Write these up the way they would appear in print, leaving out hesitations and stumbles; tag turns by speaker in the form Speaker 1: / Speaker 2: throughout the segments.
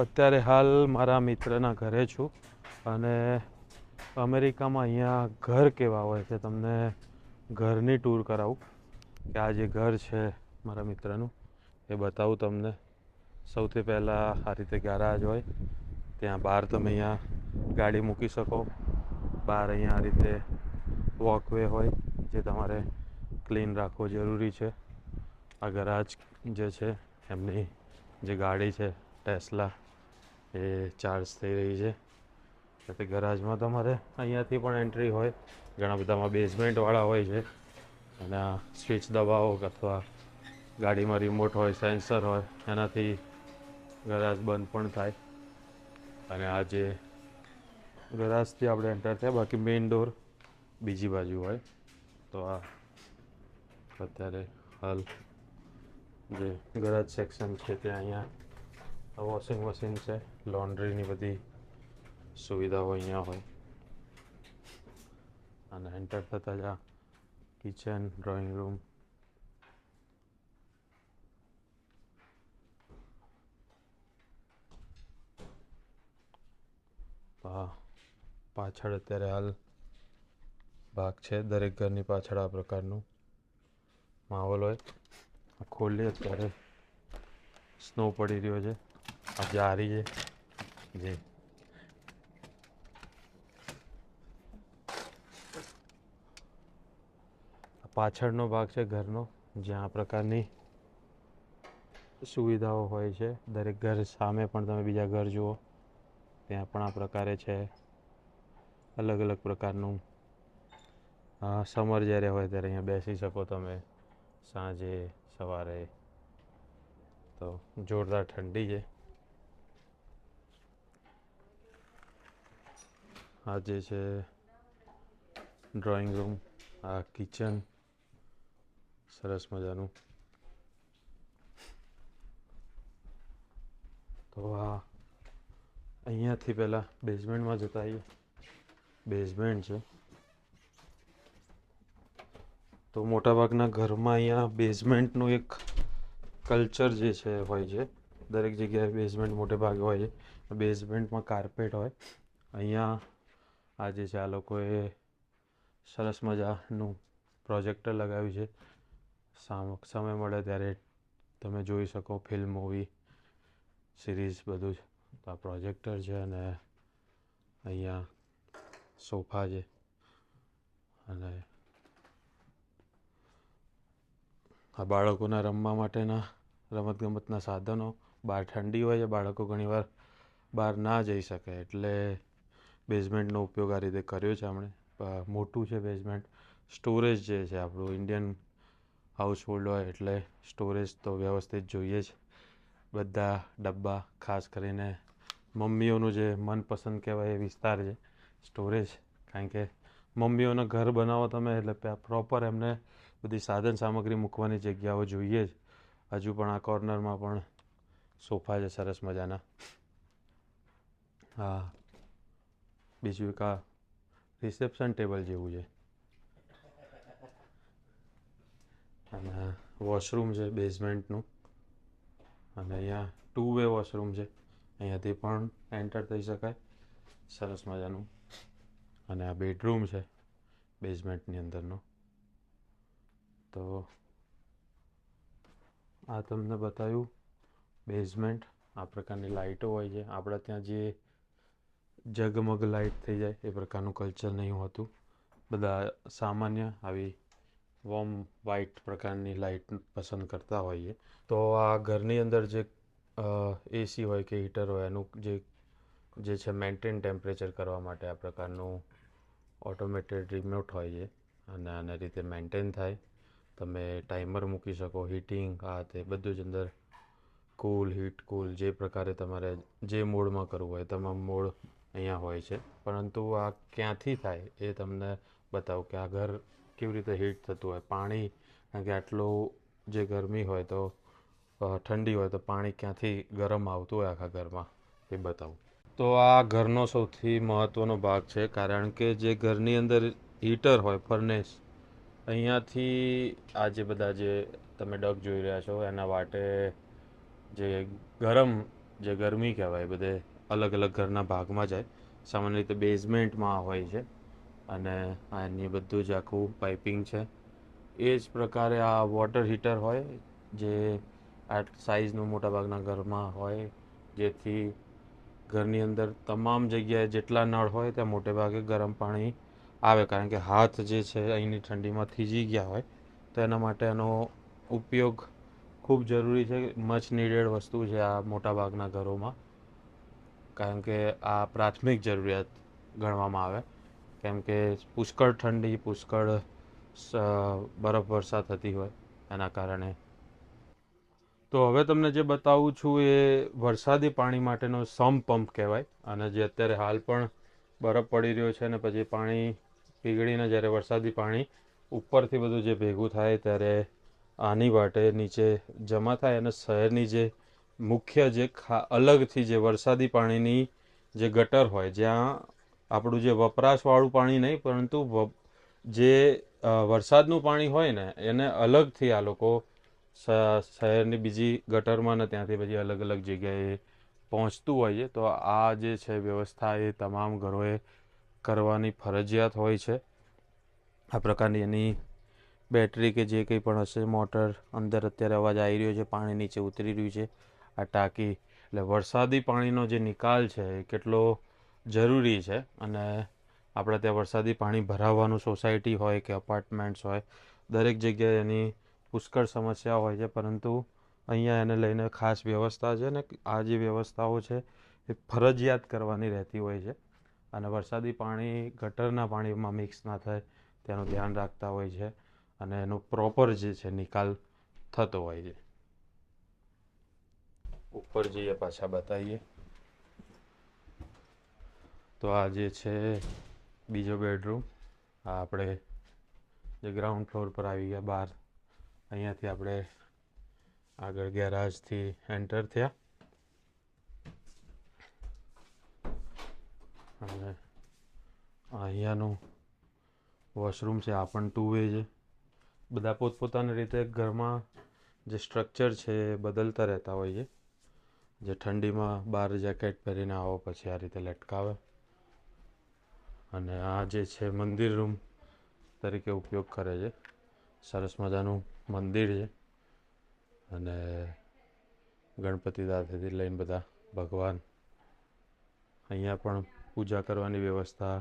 Speaker 1: અત્યારે હાલ મારા મિત્રના ઘરે છું અને અમેરિકામાં અહીંયા ઘર કેવા હોય છે તમને ઘરની ટૂર કરાવું કે આ જે ઘર છે મારા મિત્રનું એ બતાવું તમને. સૌથી પહેલાં આ રીતે ગેરાજ હોય, ત્યાં બહાર તમે અહીંયા ગાડી મૂકી શકો. બહાર અહીંયા આ રીતે વોકવે હોય જે તમારે ક્લીન રાખવો જરૂરી છે. આ ગરાજ જે છે એમની જે ગાડી છે ટેસ્લા એ ચાર્જ થઈ રહી છે. એટલે ગરાજમાં તમારે અહીંયાથી પણ એન્ટ્રી હોય. ઘણા બધામાં બેઝમેન્ટવાળા હોય છે અને આ સ્વિચ દબાવો અથવા ગાડીમાં રિમોટ હોય, સેન્સર હોય, એનાથી ગરાજ બંધ પણ થાય. અને આ જે ગરાજથી આપણે એન્ટર થાય, બાકી મેઇન ડોર બીજી બાજુ હોય. તો આ અત્યારે હાલ જે ગરાજ સેક્શન છે ત્યાં અહીંયા વોશિંગ મશીન છે, લોન્ડ્રીની બધી સુવિધાઓ અહીંયા હોય. અને એન્ટર થતાં જ આ કિચન, ડ્રોઈંગ રૂમ, પાછળ અત્યારે હાલ ભાગ છે. દરેક ઘરની પાછળ આ પ્રકારનું માહોલ હોય. ખોલીએ અત્યારે સ્નો પડી રહ્યો છે. આ જારી છે જે પાછળનો ભાગ છે ઘરનો, જ્યાં આ પ્રકારની સુવિધાઓ હોય છે. દરેક ઘર સામે પણ તમે બીજા ઘર જુઓ, ત્યાં પણ આ પ્રકારે છે. અલગ અલગ પ્રકારનું સમર જ્યારે હોય ત્યારે અહીંયા બેસી શકો તમે, સાંજે, સવારે. તો જોરદાર ઠંડી છે. આ જે છે ડ્રોઈંગ રૂમ, આ કિચન સરસ મજાનું. તો આ અહીંયાથી પહેલાં બેઝમેન્ટમાં જતા આવીએ. બેઝમેન્ટ છે તો મોટાભાગના ઘરમાં અહીંયા બેઝમેન્ટનું એક કલ્ચર જે છે હોય છે. દરેક જગ્યાએ બેઝમેન્ટ મોટે ભાગે હોય છે. બેઝમેન્ટમાં કાર્પેટ હોય. અહીંયા આ જે છે આ લોકોએ સરસ મજાનું પ્રોજેક્ટર લગાવ્યું છે. સમય મળે ત્યારે તમે જોઈ શકો ફિલ્મ, મૂવી, સિરીઝ બધું જ. તો આ પ્રોજેક્ટર છે અને અહીંયા સોફા છે અને આ બાળકોના રમવા માટેના રમતગમતના સાધનો. બહાર ઠંડી હોય છે, બાળકો ઘણીવાર બહાર ના જઈ શકે એટલે બેઝમેન્ટનો ઉપયોગ આ રીતે કર્યો છે આપણે. મોટું છે બેઝમેન્ટ. સ્ટોરેજ જે છે આપણું ઇન્ડિયન હાઉસહોલ્ડ હોય એટલે સ્ટોરેજ તો વ્યવસ્થિત જોઈએ જ. બધા ડબ્બા, ખાસ કરીને મમ્મીઓનું જે મનપસંદ કહેવાય એ વિસ્તાર છે સ્ટોરેજ. કારણ કે મમ્મીઓના ઘર બનાવો તમે એટલે પ્રોપર એમને બધી સાધન સામગ્રી મૂકવાની જગ્યાઓ જોઈએ જ. હજુ પણ આ કોર્નરમાં પણ સોફા છે સરસ મજાના. હા, બીજું એક આ રિસેપ્શન ટેબલ જેવું છે. અને વોશરૂમ છે બેઝમેન્ટનું. અને અહીંયા 2 વે વોશરૂમ છે. અહીંયાથી પણ એન્ટર થઈ શકાય, સરસ મજાનું. અને આ બેડરૂમ છે બેઝમેન્ટની અંદરનો. તો આ તમને બતાવ્યું બેઝમેન્ટ. આ પ્રકારની લાઇટો હોય છે. આપણે ત્યાં જે ઝગમગ લાઇટ થઈ જાય એ પ્રકારનું કલ્ચર નહીં હોતું. બધા સામાન્ય આવી વોર્મ વ્હાઇટ પ્રકારની લાઇટ પસંદ કરતા હોઈએ. તો આ ઘરની અંદર જે એસી હોય કે હીટર હોય એનું જે છે મેન્ટેન ટેમ્પરેચર કરવા માટે આ પ્રકારનું ઓટોમેટેડ રિમોટ હોય છે અને આના રીતે મેન્ટેન થાય. તમે ટાઈમર મૂકી શકો, હીટિંગ, આ તે બધું જ અંદર. કૂલ, હીટ, કૂલ જે પ્રકારે તમારે જે મોડમાં કરવું હોય તમામ મોડ અહીંયા હોય છે. પરંતુ આ ક્યાંથી થાય એ તમને બતાવું કે આ ઘર કેવી રીતે હીટ થતું હોય. પાણી, કારણ કે આટલું જે ગરમી હોય તો ઠંડી હોય તો પાણી ક્યાંથી ગરમ આવતું હોય આખા ઘરમાં એ બતાવું. તો આ ઘરનો સૌથી મહત્ત્વનો ભાગ છે. કારણ કે જે ઘરની અંદર હીટર હોય, ફર્નેસ, અહીંયાથી આ જે બધા જે તમે ડગ જોઈ રહ્યા છો એના વાટે જે ગરમ જે ગરમી કહેવાય બધે અલગ અલગ ઘરના ભાગમાં જાય. સામાન્ય રીતે બેઝમેન્ટમાં હોય છે અને આની બધું જ આખું પાઇપિંગ છે. એ જ પ્રકારે આ વોટર હીટર હોય જે આ સાઇઝનું મોટાભાગના ઘરમાં હોય, જેથી ઘરની અંદર તમામ જગ્યાએ જેટલા નળ હોય ત્યાં મોટે ભાગે ગરમ પાણી આવે, કારણ કે હાથ જે છે અહીંની ઠંડીમાં થીજી ગયા હોય તો એના માટે એનો ઉપયોગ ખૂબ જરૂરી છે. મચ નીડેડ વસ્તુ છે આ મોટાભાગના ઘરોમાં, કારણ કે આ પ્રાથમિક જરૂરિયાત ગણવામાં આવે, કેમ કે પુષ્કળ ઠંડી, પુષ્કળ બરફ વર્ષા થતી હોય એના કારણે. તો હવે તમને જે બતાવું છું એ વરસાદી પાણી માટેનો સમ્પ પંપ કહેવાય, અને જે અત્યારે હાલ પણ બરફ પડી રહ્યો છે અને પછી પાણી પીગળીને જ્યારે વરસાદી પાણી ઉપરથી બધું જે ભેગું થાય ત્યારે આની વાટે નીચે જમા થાય અને શહેરની જે મુખ્ય જે અલગથી જે વરસાદી પાણીની જે ગટર હોય, જ્યાં આપણું જે વપરાશવાળું પાણી નહીં પરંતુ જે વરસાદનું પાણી હોય ને એને અલગથી આ લોકો શહેરની બીજી ગટરમાં ને ત્યાંથી પછી અલગ અલગ જગ્યાએ પહોંચતું હોય છે. તો આ જે છે વ્યવસ્થા એ તમામ ઘરોએ કરવાની ફરજિયાત હોય છે. આ પ્રકારની એની બેટરી કે જે કંઈ પણ હશે, મોટર, અંદર અત્યારે અવાજ આવી રહ્યો છે, પાણી નીચે ઉતરી રહ્યું છે, આ ટાંકી. એટલે વરસાદી પાણીનો જે નિકાલ છે એ કેટલો જરૂરી છે. અને આપણે ત્યાં વરસાદી પાણી ભરાવવાનું સોસાયટી હોય કે અપાર્ટમેન્ટ્સ હોય, દરેક જગ્યાએ એની પુષ્કળ સમસ્યા હોય છે, પરંતુ અહીંયા એને લઈને ખાસ વ્યવસ્થા છે ને આ જે વ્યવસ્થાઓ છે એ ફરજિયાત કરવાની રહેતી હોય છે. અને વરસાદી પાણી ગટરના પાણીમાં મિક્સ ના થાય તેનું ધ્યાન રાખતા હોય છે અને એનો પ્રોપર જે છે નિકાલ થતો હોય છે. ઉપર જઈએ પાછા બતાવીએ તો આ જે છે બીજો બેડરૂમ. આ આપણે જે ગ્રાઉન્ડ ફ્લોર પર આવી ગયા બહાર, અહીંયાથી આપણે આગળ ગેરાજથી એન્ટર થયા અને અહીંયાનું વોશરૂમ છે. આ પણ 2 વે છે. બધા પોતપોતાની રીતે ઘરમાં જે સ્ટ્રક્ચર છે એ બદલતા રહેતા હોય છે. જે ઠંડીમાં બહાર જેકેટ પહેરીને આવો પછી આ રીતે લટકાવે. અને આ જે છે મંદિર રૂમ તરીકે ઉપયોગ કરે છે. સરસ મજાનું મંદિર છે અને ગણપતિ દાદાથી લઈને બધા ભગવાન. અહીંયા પણ પૂજા કરવાની વ્યવસ્થા,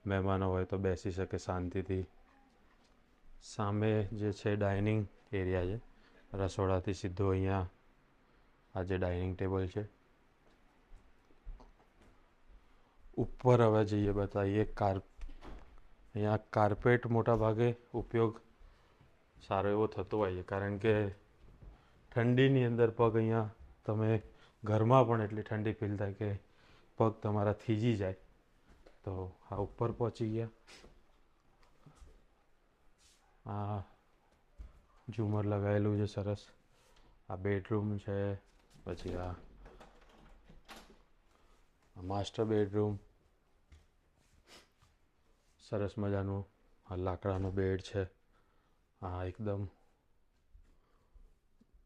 Speaker 1: મહેમાનો હોય તો બેસી શકે શાંતિથી. સામે જે છે ડાઇનિંગ એરિયા છે. રસોડાથી સીધો અહીંયા આ જે ડાઇનિંગ ટેબલ છે. ઉપર હવે જઈએ બતાવીએ અહીંયા કાર્પેટ મોટા ભાગે ઉપયોગ સારો એવો થતો હોય છે, કારણ કે ઠંડીની અંદર પગ અહીંયા તમે ઘરમાં પણ એટલી ઠંડી ફીલ થાય કે પગ તમારા થીજી જાય. તો આ ઉપર પહોંચી ગયા. આ ઝુમર લગાવેલું છે સરસ. આ બેડરૂમ છે. પછી આ માસ્ટર બેડરૂમ. સરસ મજાનું આ લાકડાનો બેડ છે. આ એકદમ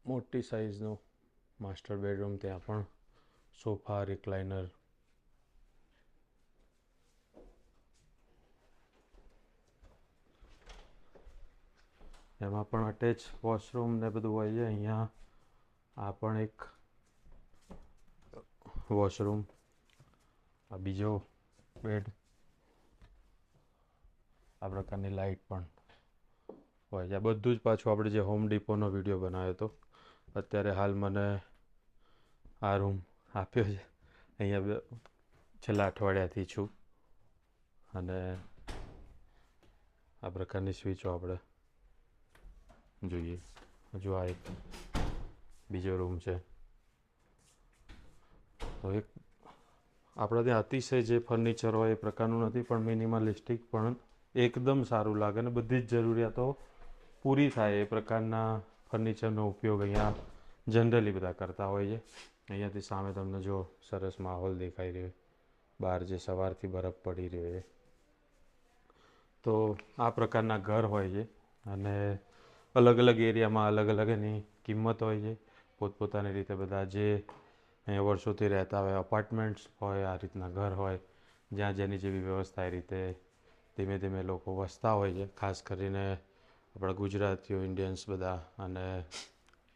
Speaker 1: મોટી સાઇઝનું માસ્ટર બેડરૂમ. ત્યાં પણ સોફા, રિક્લાઇનર. એમાં પણ અટેચ વોશરૂમ ને બધું હોય છે. અહીંયા આ પણ એક વોશરૂમ. આ બીજો બેડ. આ પ્રકારની લાઇટ પણ હોય છે. બધું જ પાછું આપણે જે હોમ ડિપોનો વિડીયો બનાવ્યો હતો, અત્યારે હાલ મને આ રૂમ આપ્યો છે. અહીંયા છેલ્લા અઠવાડિયાથી છું અને આ પ્રકારની સ્વિચો આપણે જોઈએ. હજુ આ એક બીજો રૂમ છે. તો એક આપણે ત્યાં અતિશય જે ફર્નિચર હોય એ પ્રકારનું નથી, પણ મિનિમલિસ્ટિક પણ એકદમ સારું લાગે અને બધી જ જરૂરિયાતો પૂરી થાય એ પ્રકારના ફર્નિચરનો ઉપયોગ અહીંયા જનરલી બધા કરતા હોય છે. અહીંયાથી સામે તમને જો સરસ માહોલ દેખાઈ રહ્યો, બહાર જે સવારથી બરફ પડી રહ્યો છે. તો આ પ્રકારના ઘર હોય છે અને અલગ અલગ એરિયામાં અલગ અલગ એની કિંમત હોય છે. પોતપોતાની રીતે બધા જે અહીંયા વર્ષોથી રહેતા હોય, અપાર્ટમેન્ટ્સ હોય, આ રીતના ઘર હોય, જ્યાં જેની જેવી વ્યવસ્થા એ રીતે ધીમે ધીમે લોકો વસતા હોય છે. ખાસ કરીને આપણા ગુજરાતીઓ, ઇન્ડિયન્સ બધા. અને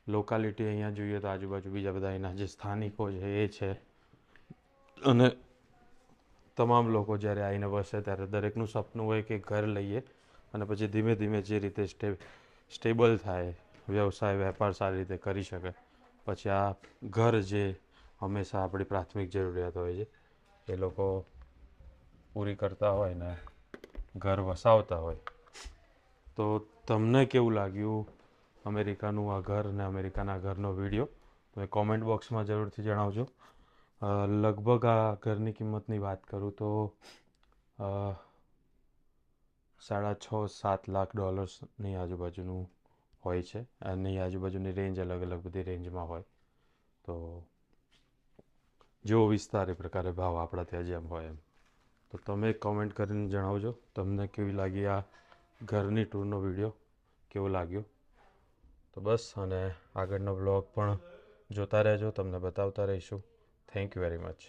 Speaker 1: લોકાલિટી અહીંયા જોઈએ તો આજુબાજુ બીજા બધા એના જે સ્થાનિકો છે એ છે. અને તમામ લોકો જ્યારે આવીને વસે ત્યારે દરેકનું સપનું હોય કે ઘર લઈએ અને પછી ધીમે ધીમે જે રીતે સ્ટેબલ થાય, વ્યવસાય વેપાર સારી રીતે કરી શકે, પછી આ ઘર જે હંમેશા આપણી પ્રાથમિક જરૂરિયાત હોય છે એ લોકો પૂરી કરતા હોય ને ઘર વસાવતા હોય. તો તમને કેવું લાગ્યું અમેરિકાનું આ ઘર અને અમેરિકાના ઘરનો વિડીયો? તમે કોમેન્ટ બોક્સમાં જરૂરથી જણાવજો. લગભગ આ ઘરની કિંમતની વાત કરું તો $6.5-7 લાખ ની આજુબાજુનું હોય છે. એની આજુબાજુની રેન્જ અલગ અલગ બધી રેન્જમાં હોય. તો જેવો વિસ્તાર એ પ્રકારે ભાવ આપણા ત્યાં જેમ હોય એમ. તો તમે કોમેન્ટ કરીને જણાવજો તમને કેવી લાગી આ ઘરની ટૂરનો વિડીયો, કેવો લાગ્યો. તો બસ, અને આગળનો બ્લોગ પણ જોતા રહેજો, તમને બતાવતા રહીશું. Thank you very much.